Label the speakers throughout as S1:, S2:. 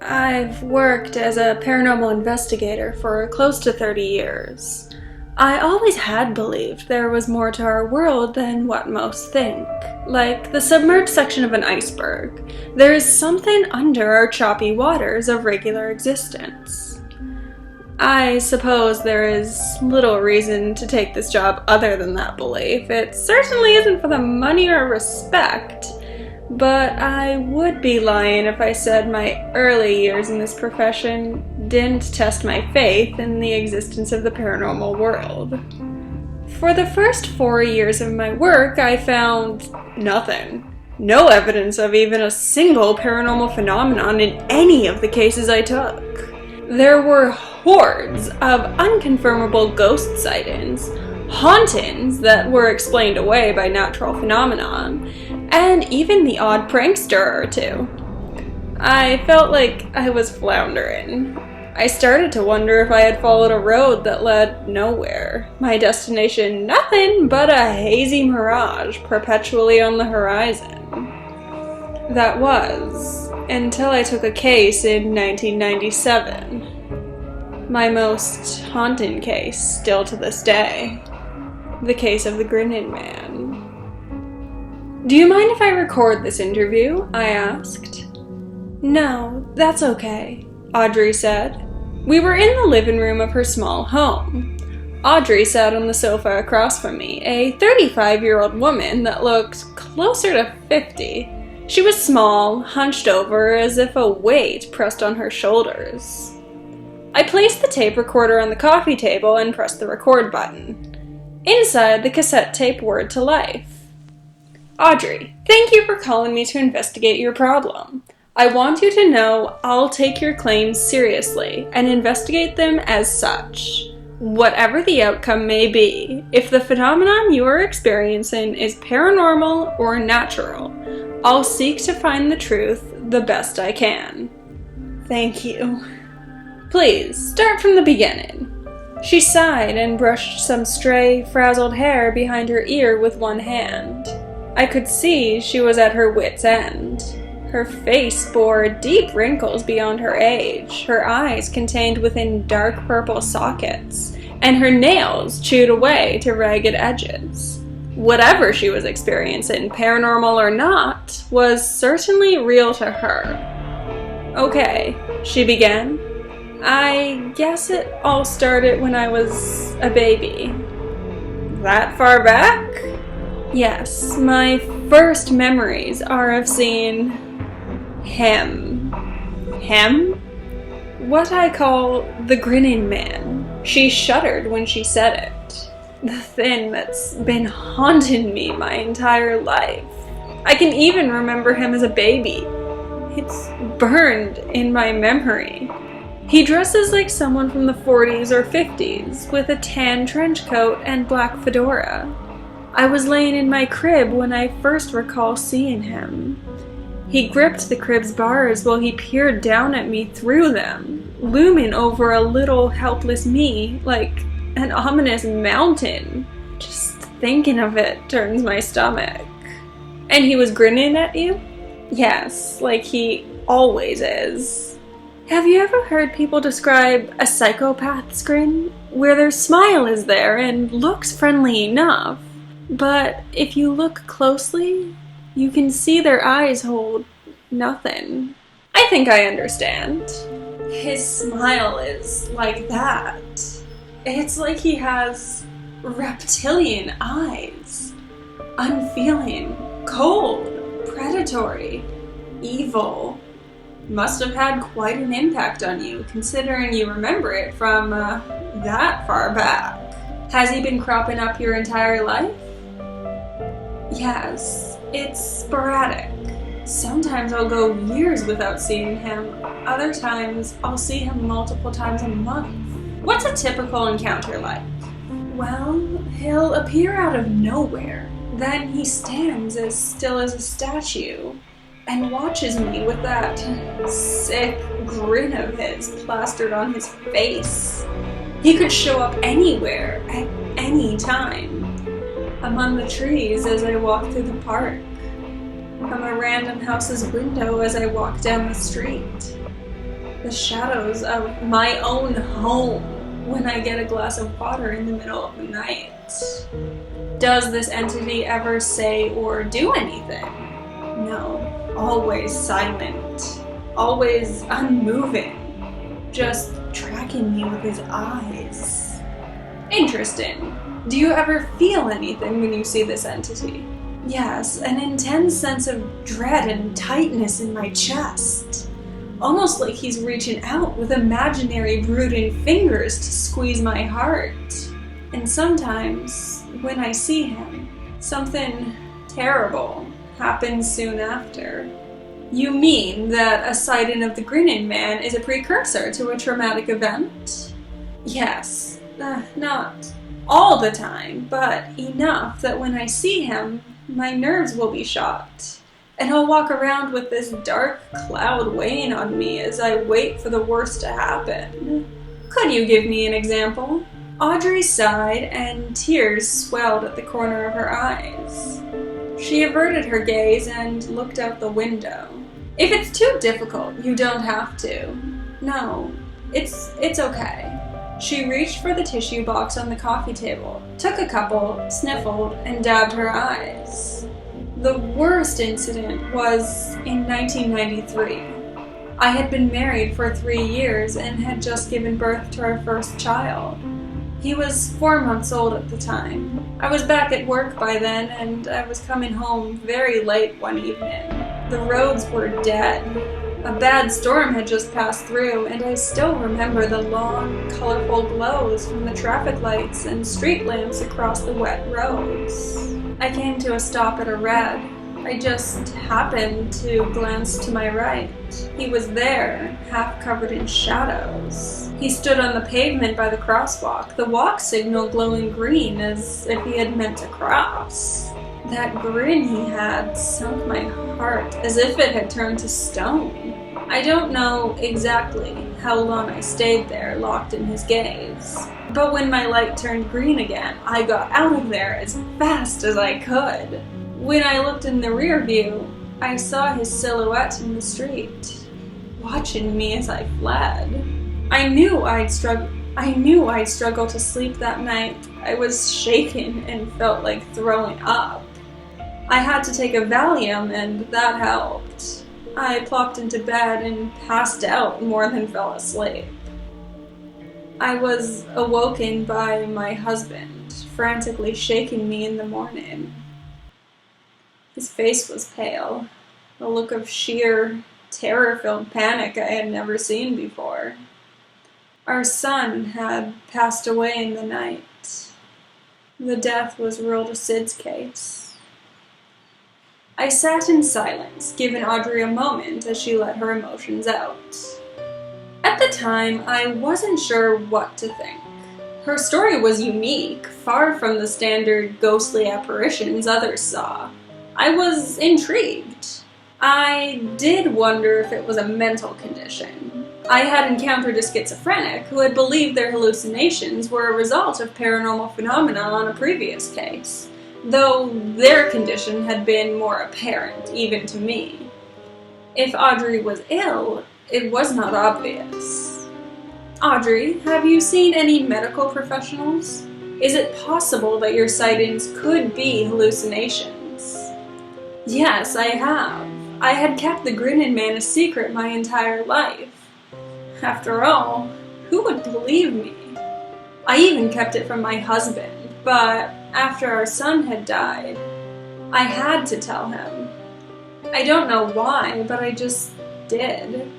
S1: I've worked as a paranormal investigator for close to 30 years. I always had believed there was more to our world than what most think. Like the submerged section of an iceberg, there is something under our choppy waters of regular existence. I suppose there is little reason to take this job other than that belief. It certainly isn't for the money or respect, but I would be lying if I said my early years in this profession didn't test my faith in the existence of the paranormal world. For the first 4 years of my work, I found nothing. No evidence of even a single paranormal phenomenon in any of the cases I took. There were hordes of unconfirmable ghost sightings, hauntings that were explained away by natural phenomenon, and even the odd prankster or two. I felt like I was floundering. I started to wonder if I had followed a road that led nowhere. My destination nothing but a hazy mirage perpetually on the horizon. That was, until I took a case in 1997. My most haunting case, still to this day. The case of the Grinning Man. "Do you mind if I record this interview?" I asked. "No, that's okay," Audrey said. We were in the living room of her small home. Audrey sat on the sofa across from me, a 35-year-old woman that looked closer to 50. She was small, hunched over as if a weight pressed on her shoulders. I placed the tape recorder on the coffee table and pressed the record button. Inside, the cassette tape whirred to life. "Audrey, thank you for calling me to investigate your problem. I want you to know I'll take your claims seriously and investigate them as such. Whatever the outcome may be, if the phenomenon you are experiencing is paranormal or natural, I'll seek to find the truth the best I can." "Thank you." "Please, start from the beginning." She sighed and brushed some stray, frazzled hair behind her ear with one hand. I could see she was at her wit's end. Her face bore deep wrinkles beyond her age, her eyes contained within dark purple sockets, and her nails chewed away to ragged edges. Whatever she was experiencing, paranormal or not, was certainly real to her. "Okay," she began. "I guess it all started when I was a baby." "That far back?" "Yes, my first memories are of seeing him." "Him?" "What I call the Grinning Man." She shuddered when she said it. "The thing that's been haunting me my entire life. I can even remember him as a baby. It's burned in my memory. He dresses like someone from the 40s or 50s, with a tan trench coat and black fedora. I was laying in my crib when I first recall seeing him. He gripped the crib's bars while he peered down at me through them, looming over a little helpless me like an ominous mountain. Just thinking of it turns my stomach." "And he was grinning at you?" "Yes, like he always is." "Have you ever heard people describe a psychopath's grin, where their smile is there and looks friendly enough, but if you look closely, you can see their eyes hold nothing?" "I think I understand. His smile is like that. It's like he has reptilian eyes. Unfeeling, cold, predatory, evil. Must have had quite an impact on you, considering you remember it from that far back. Has he been cropping up your entire life?" "Yes, it's sporadic. Sometimes I'll go years without seeing him. Other times I'll see him multiple times a month." "What's a typical encounter like?" "Well, he'll appear out of nowhere. Then he stands as still as a statue and watches me with that sick grin of his plastered on his face. He could show up anywhere, at any time. Among the trees as I walk through the park. From a random house's window as I walk down the street. The shadows of my own home when I get a glass of water in the middle of the night. Does this entity ever say or do anything? No. Always silent. Always unmoving. Just tracking me with his eyes. Interesting. Do you ever feel anything when you see this entity? Yes, an intense sense of dread and tightness in my chest. Almost like he's reaching out with imaginary brooding fingers to squeeze my heart. And sometimes, when I see him, something terrible happens soon after. You mean that a sighting of the Grinning Man is a precursor to a traumatic event? Yes, not all the time, but enough that when I see him, my nerves will be shot, and I'll walk around with this dark cloud weighing on me as I wait for the worst to happen. Could you give me an example? Audrey sighed, and tears swelled at the corner of her eyes. She averted her gaze and looked out the window. If it's too difficult, you don't have to. No, it's okay. She reached for the tissue box on the coffee table, took a couple, sniffled, and dabbed her eyes. The worst incident was in 1993. I had been married for 3 years and had just given birth to our first child. He was 4 months old at the time. I was back at work by then, and I was coming home very late one evening. The roads were dead. A bad storm had just passed through, and I still remember the long, colorful glows from the traffic lights and street lamps across the wet roads. I came to a stop at a red. I just happened to glance to my right. He was there, half covered in shadows. He stood on the pavement by the crosswalk, the walk signal glowing green as if he had meant to cross. That grin he had sunk my heart as if it had turned to stone. I don't know exactly how long I stayed there, locked in his gaze. But when my light turned green again, I got out of there as fast as I could. When I looked in the rear view, I saw his silhouette in the street, watching me as I fled. I knew I'd struggle to sleep that night. I was shaking and felt like throwing up. I had to take a Valium, and that helped. I plopped into bed and passed out more than fell asleep. I was awoken by my husband, frantically shaking me in the morning. His face was pale, a look of sheer, terror-filled panic I had never seen before. Our son had passed away in the night. The death was ruled a SIDS case. I sat in silence, giving Audrey a moment as she let her emotions out. At the time, I wasn't sure what to think. Her story was unique, far from the standard ghostly apparitions others saw. I was intrigued. I did wonder if it was a mental condition. I had encountered a schizophrenic who had believed their hallucinations were a result of paranormal phenomena on a previous case, though their condition had been more apparent, even to me. If Audrey was ill, it was not obvious. Audrey, have you seen any medical professionals? Is it possible that your sightings could be hallucinations? Yes, I have. I had kept the Grinning Man a secret my entire life. After all, who would believe me? I even kept it from my husband, but after our son had died, I had to tell him. I don't know why, but I just did.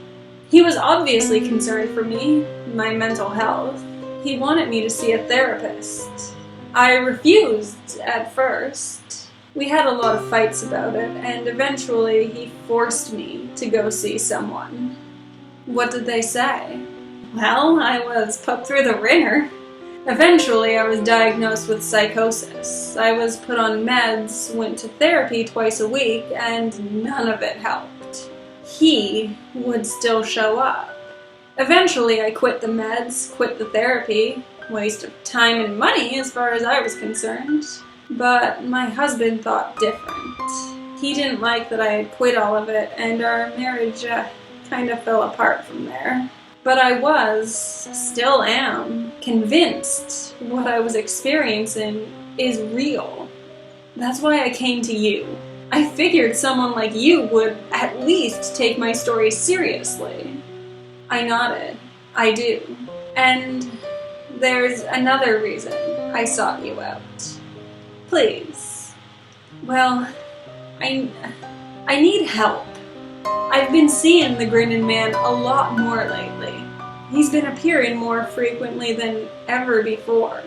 S1: He was obviously concerned for me, my mental health. He wanted me to see a therapist. I refused at first. We had a lot of fights about it, and eventually he forced me to go see someone. What did they say? Well, I was put through the ringer. Eventually, I was diagnosed with psychosis. I was put on meds, went to therapy twice a week, and none of it helped. He would still show up. Eventually, I quit the meds, quit the therapy. Waste of time and money as far as I was concerned. But my husband thought different. He didn't like that I had quit all of it, and our marriage kind of fell apart from there. But I was, still am, convinced what I was experiencing is real. That's why I came to you. I figured someone like you would at least take my story seriously. I nodded. I do. And there's another reason I sought you out. Please. Well, I need help. I've been seeing the Grinning Man a lot more lately. He's been appearing more frequently than ever before.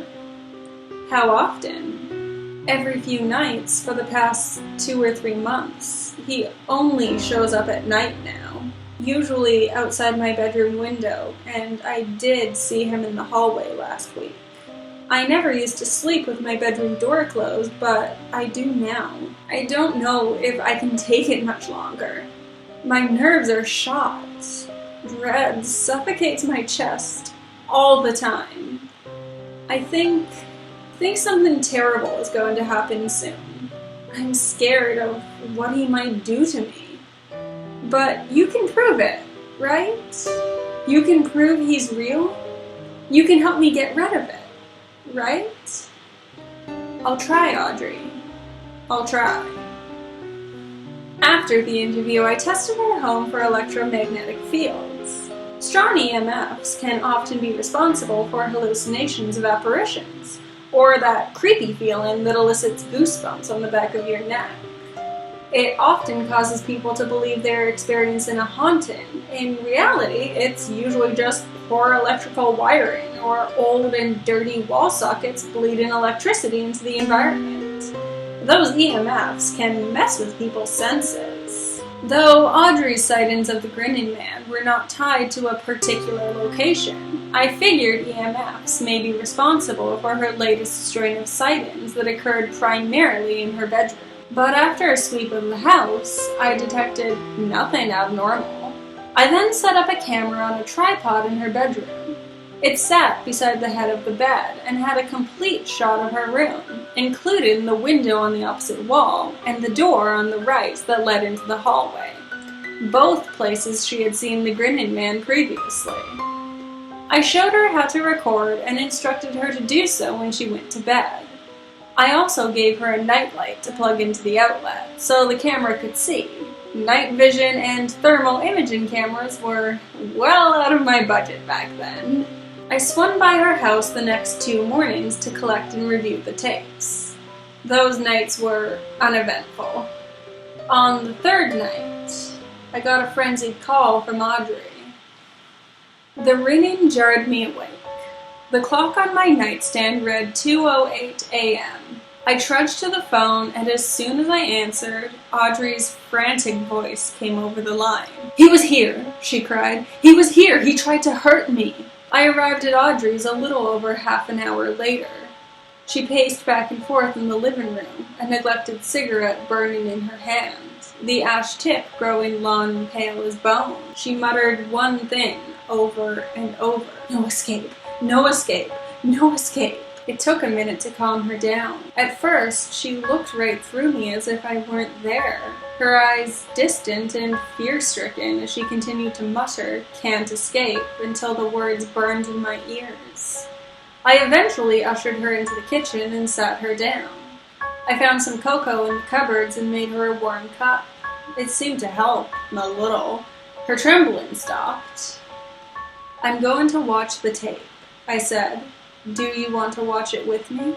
S1: How often? Every few nights for the past 2 or 3 months. He only shows up at night now, usually outside my bedroom window, and I did see him in the hallway last week. I never used to sleep with my bedroom door closed, but I do now. I don't know if I can take it much longer. My nerves are shot. Dread suffocates my chest all the time. I think something terrible is going to happen soon. I'm scared of what he might do to me. But you can prove it, right? You can prove he's real? You can help me get rid of it, right? I'll try, Audrey. I'll try. After the interview, I tested her home for electromagnetic fields. Strong EMFs can often be responsible for hallucinations of apparitions, or that creepy feeling that elicits goosebumps on the back of your neck. It often causes people to believe they're experiencing a haunting. In reality, it's usually just poor electrical wiring or old and dirty wall sockets bleeding electricity into the environment. Those EMFs can mess with people's senses. Though Audrey's sightings of the Grinning Man were not tied to a particular location, I figured EMFs may be responsible for her latest string of sightings that occurred primarily in her bedroom. But after a sweep of the house, I detected nothing abnormal. I then set up a camera on a tripod in her bedroom. It sat beside the head of the bed and had a complete shot of her room, including the window on the opposite wall and the door on the right that led into the hallway, both places she had seen the Grinning Man previously. I showed her how to record and instructed her to do so when she went to bed. I also gave her a nightlight to plug into the outlet so the camera could see. Night vision and thermal imaging cameras were well out of my budget back then. I swung by her house the next 2 mornings to collect and review the tapes. Those nights were uneventful. On the 3rd night, I got a frenzied call from Audrey. The ringing jarred me awake. The clock on my nightstand read 2:08 a.m. I trudged to the phone, and as soon as I answered, Audrey's frantic voice came over the line. "He was here!" she cried. "He was here! He tried to hurt me!" I arrived at Audrey's a little over half an hour later. She paced back and forth in the living room, a neglected cigarette burning in her hand, the ash tip growing long and pale as bone. She muttered one thing over and over. "No escape! No escape! No escape!" It took a minute to calm her down. At first, she looked right through me as if I weren't there, her eyes distant and fear-stricken as she continued to mutter, "Can't escape," until the words burned in my ears. I eventually ushered her into the kitchen and sat her down. I found some cocoa in the cupboards and made her a warm cup. It seemed to help, a little. Her trembling stopped. "I'm going to watch the tape," I said. "Do you want to watch it with me?"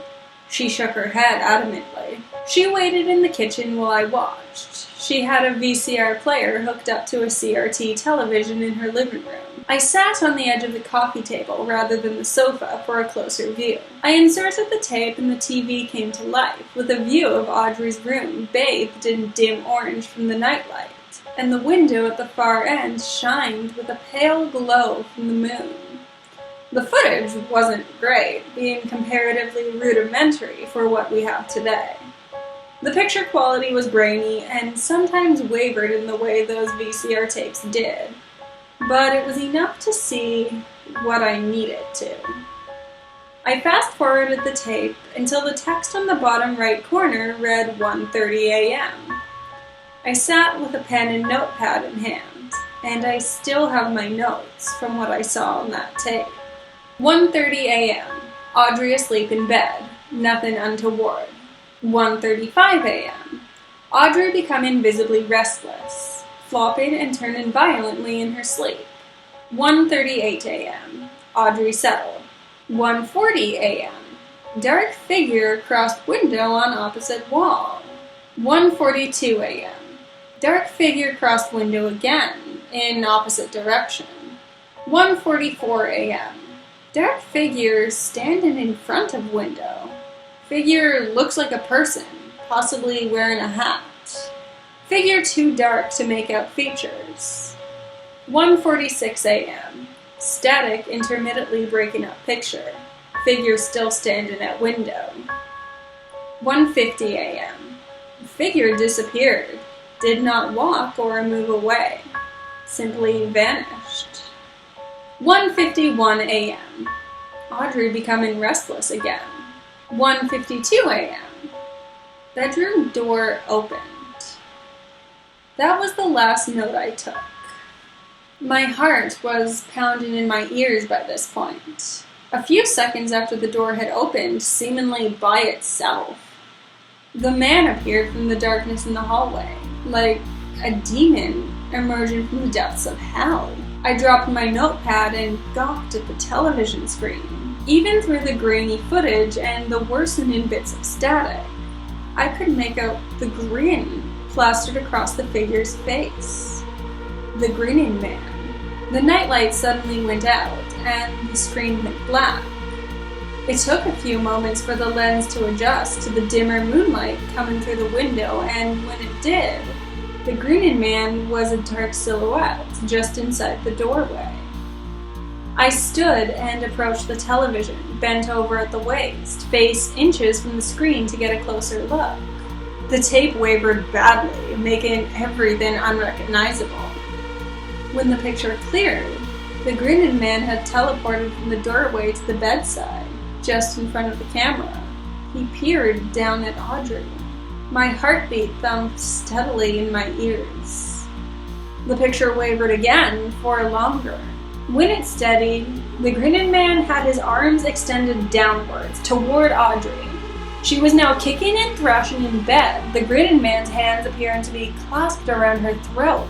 S1: She shook her head adamantly. She waited in the kitchen while I watched. She had a VCR player hooked up to a CRT television in her living room. I sat on the edge of the coffee table rather than the sofa for a closer view. I inserted the tape and the TV came to life, with a view of Audrey's room bathed in dim orange from the nightlight, and the window at the far end shined with a pale glow from the moon. The footage wasn't great, being comparatively rudimentary for what we have today. The picture quality was grainy and sometimes wavered in the way those VCR tapes did, but it was enough to see what I needed to. I fast-forwarded the tape until the text on the bottom right corner read 1:30 a.m. I sat with a pen and notepad in hand and I still have my notes from what I saw on that tape. 1:30 a.m. Audrey asleep in bed, nothing untoward. 1:35 a.m. Audrey becoming visibly restless, flopping and turning violently in her sleep. 1:38 a.m. Audrey settled. 1:40 a.m. Dark figure crossed window on opposite wall. 1:42 a.m. Dark figure crossed window again, in opposite direction. 1:44 a.m. Dark figure standing in front of window. Figure looks like a person, possibly wearing a hat. Figure too dark to make out features. 1:46 a.m. Static intermittently breaking up picture. Figure still standing at window. 1:50 a.m. Figure disappeared. Did not walk or move away. Simply vanished. 1:51 a.m. Audrey becoming restless again. 1:52 a.m. Bedroom door opened. That was the last note I took. My heart was pounding in my ears by this point. A few seconds after the door had opened, seemingly by itself, the man appeared from the darkness in the hallway, like a demon emerging from the depths of hell. I dropped my notepad and gawked at the television screen. Even through the grainy footage and the worsening bits of static, I could make out the grin plastered across the figure's face. The grinning man. The nightlight suddenly went out, and the screen went black. It took a few moments for the lens to adjust to the dimmer moonlight coming through the window, and when it did, the grinning man was a dark silhouette just inside the doorway. I stood and approached the television, bent over at the waist, face inches from the screen to get a closer look. The tape wavered badly, making everything unrecognizable. When the picture cleared, the grinning man had teleported from the doorway to the bedside, just in front of the camera. He peered down at Audrey. My heartbeat thumped steadily in my ears. The picture wavered again for longer. When it steadied, the grinning man had his arms extended downwards toward Audrey. She was now kicking and thrashing in bed, the grinning man's hands appearing to be clasped around her throat.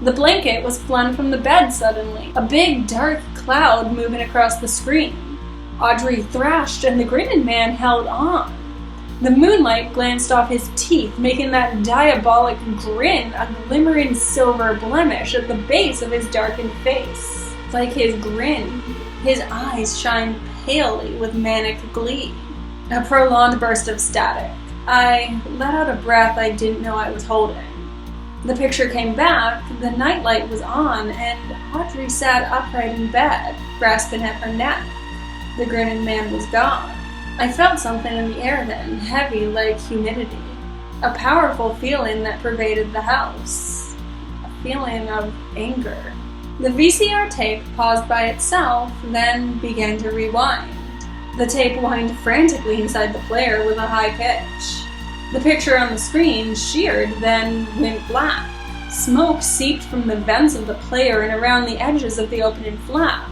S1: The blanket was flung from the bed suddenly, a big dark cloud moving across the screen. Audrey thrashed and the grinning man held on. The moonlight glanced off his teeth, making that diabolic grin a glimmering silver blemish at the base of his darkened face. Like his grin, his eyes shined palely with manic glee. A prolonged burst of static. I let out a breath I didn't know I was holding. The picture came back, the nightlight was on, and Audrey sat upright in bed, grasping at her neck. The grinning man was gone. I felt something in the air then, heavy like humidity. A powerful feeling that pervaded the house. A feeling of anger. The VCR tape paused by itself, then began to rewind. The tape whined frantically inside the player with a high pitch. The picture on the screen sheared, then went black. Smoke seeped from the vents of the player and around the edges of the opening flap.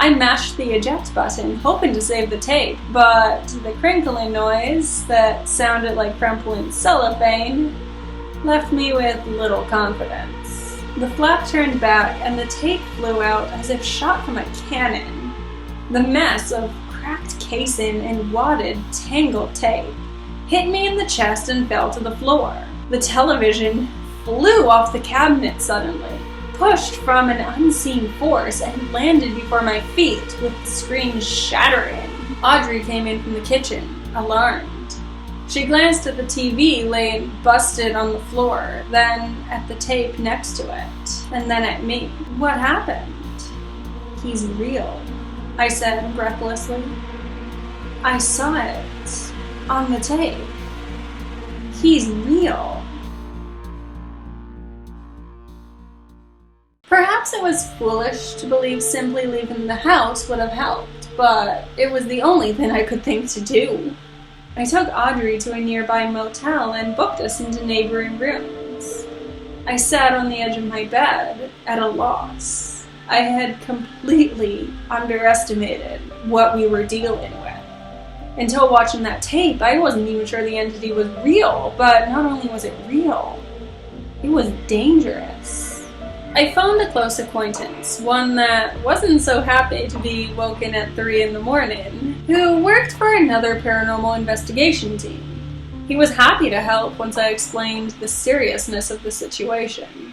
S1: I mashed the eject button, hoping to save the tape, but the crinkling noise that sounded like crumpling cellophane left me with little confidence. The flap turned back and the tape flew out as if shot from a cannon. The mess of cracked casing and wadded, tangled tape hit me in the chest and fell to the floor. The television flew off the cabinet suddenly, pushed from an unseen force, and landed before my feet with the screen shattering. Audrey came in from the kitchen, alarmed. She glanced at the TV laying busted on the floor, then at the tape next to it, and then at me. What happened? He's real, I said breathlessly. I saw it on the tape. He's real. Perhaps it was foolish to believe simply leaving the house would have helped, but it was the only thing I could think to do. I took Audrey to a nearby motel and booked us into neighboring rooms. I sat on the edge of my bed at a loss. I had completely underestimated what we were dealing with. Until watching that tape, I wasn't even sure the entity was real, but not only was it real, it was dangerous. I phoned a close acquaintance, one that wasn't so happy to be woken at 3 in the morning, who worked for another paranormal investigation team. He was happy to help once I explained the seriousness of the situation.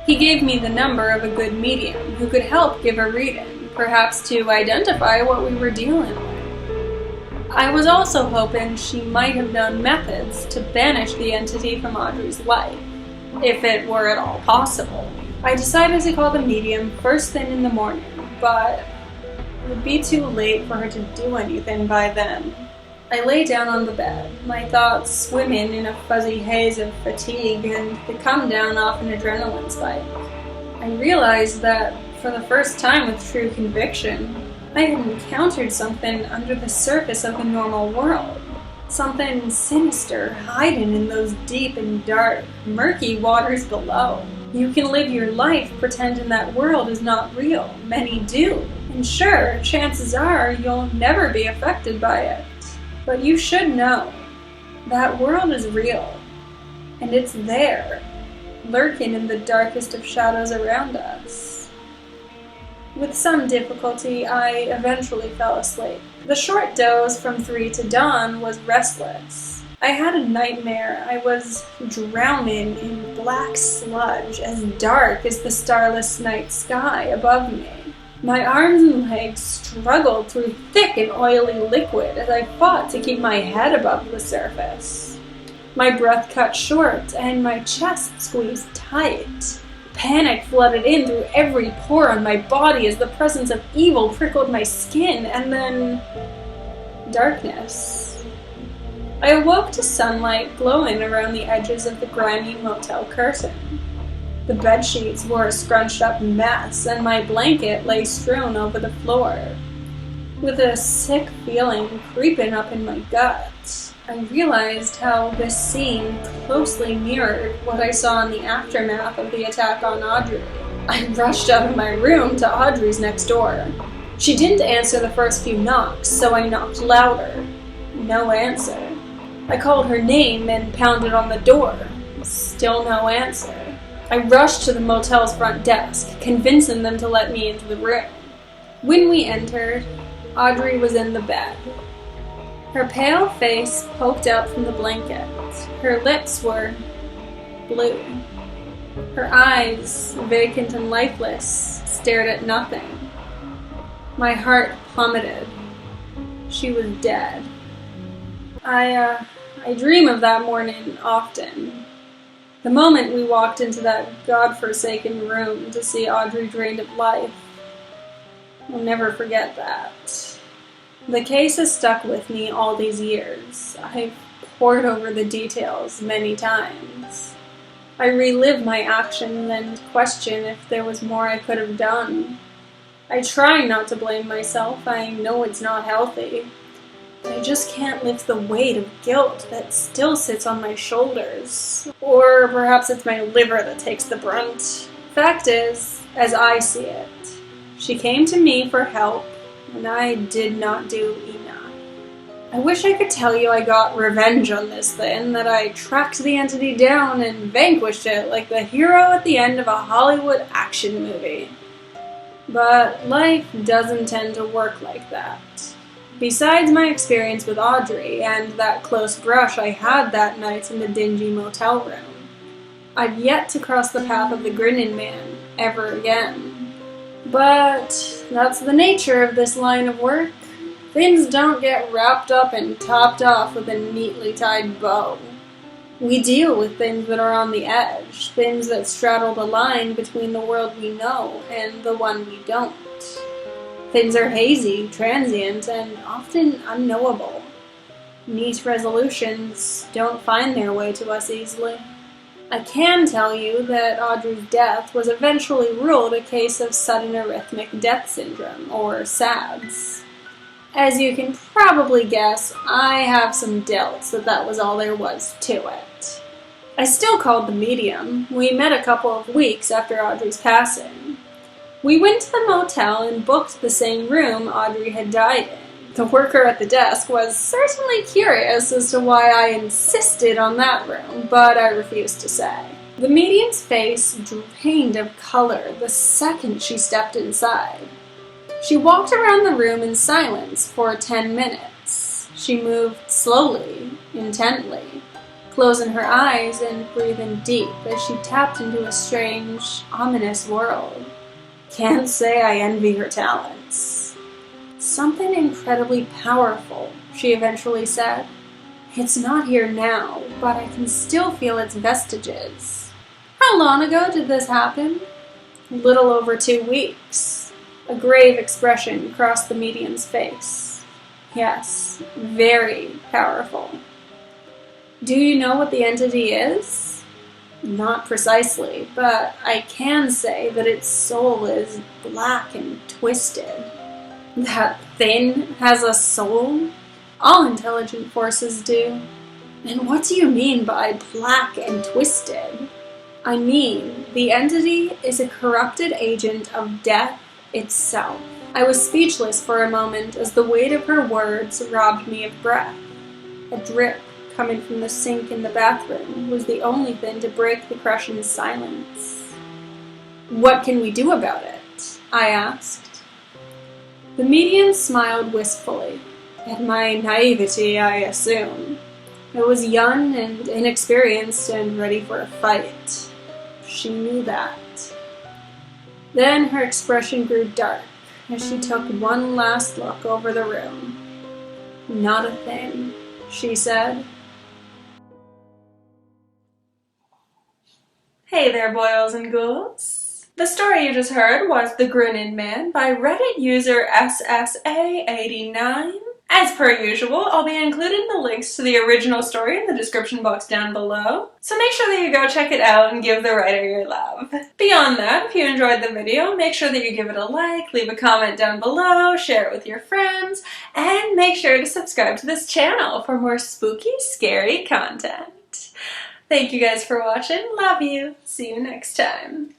S1: He gave me the number of a good medium who could help give a reading, perhaps to identify what we were dealing with. I was also hoping she might have known methods to banish the entity from Audrey's life, if it were at all possible. I decided to call the medium first thing in the morning, but it would be too late for her to do anything by then. I lay down on the bed, my thoughts swimming in a fuzzy haze of fatigue and the come down off an adrenaline spike. I realized that, for the first time with true conviction, I had encountered something under the surface of the normal world. Something sinister hiding in those deep and dark, murky waters below. You can live your life pretending that world is not real. Many do. And sure, chances are you'll never be affected by it. But you should know, that world is real. And it's there, lurking in the darkest of shadows around us. With some difficulty, I eventually fell asleep. The short doze from 3 to dawn was restless. I had a nightmare. I was drowning in black sludge as dark as the starless night sky above me. My arms and legs struggled through thick and oily liquid as I fought to keep my head above the surface. My breath cut short and my chest squeezed tight. Panic flooded in through every pore on my body as the presence of evil prickled my skin, and then darkness. I awoke to sunlight glowing around the edges of the grimy motel curtain. The bedsheets were a scrunched up mess, and my blanket lay strewn over the floor. With a sick feeling creeping up in my gut, I realized how this scene closely mirrored what I saw in the aftermath of the attack on Audrey. I rushed out of my room to Audrey's next door. She didn't answer the first few knocks, so I knocked louder. No answer. I called her name and pounded on the door. Still no answer. I rushed to the motel's front desk, convincing them to let me into the room. When we entered, Audrey was in the bed. Her pale face poked out from the blanket. Her lips were blue. Her eyes, vacant and lifeless, stared at nothing. My heart plummeted. She was dead. I dream of that morning often. The moment we walked into that godforsaken room to see Audrey drained of life, I'll never forget that. The case has stuck with me all these years. I've pored over the details many times. I relive my actions and question if there was more I could have done. I try not to blame myself. I know it's not healthy. But I just can't lift the weight of guilt that still sits on my shoulders. Or perhaps it's my liver that takes the brunt. Fact is, as I see it, she came to me for help, and I did not do enough. I wish I could tell you I got revenge on this thing, that I tracked the entity down and vanquished it like the hero at the end of a Hollywood action movie. But life doesn't tend to work like that. Besides my experience with Audrey and that close brush I had that night in the dingy motel room, I've yet to cross the path of the Grinning man ever again. But that's the nature of this line of work. Things don't get wrapped up and topped off with a neatly tied bow. We deal with things that are on the edge, things that straddle the line between the world we know and the one we don't. Things are hazy, transient, and often unknowable. Neat resolutions don't find their way to us easily. I can tell you that Audrey's death was eventually ruled a case of sudden arrhythmic death syndrome, or SADS. As you can probably guess, I have some doubts that was all there was to it. I still called the medium. We met a couple of weeks after Audrey's passing. We went to the motel and booked the same room Audrey had died in. The worker at the desk was certainly curious as to why I insisted on that room, but I refused to say. The medium's face drained of color the second she stepped inside. She walked around the room in silence for 10 minutes. She moved slowly, intently, closing her eyes and breathing deep as she tapped into a strange, ominous world. Can't say I envy her talents. Something incredibly powerful, she eventually said. It's not here now, but I can still feel its vestiges. How long ago did this happen? A little over 2 weeks. A grave expression crossed the medium's face. Yes, very powerful. Do you know what the entity is? Not precisely, but I can say that its soul is black and twisted. That thing has a soul? All intelligent forces do. And what do you mean by black and twisted? I mean, the entity is a corrupted agent of death itself. I was speechless for a moment as the weight of her words robbed me of breath. A drip coming from the sink in the bathroom was the only thing to break the crushing silence. What can we do about it? I asked. The medium smiled wistfully. At my naivety, I assume. I was young and inexperienced and ready for a fight. She knew that. Then her expression grew dark as she took one last look over the room. Not a thing, she said. Hey there, boils and ghouls. The story you just heard was The Grinning Man by Reddit user SSA89. As per usual, I'll be including the links to the original story in the description box down below, so make sure that you go check it out and give the writer your love. Beyond that, if you enjoyed the video, make sure that you give it a like, leave a comment down below, share it with your friends, and make sure to subscribe to this channel for more spooky, scary content. Thank you guys for watching, love you, see you next time.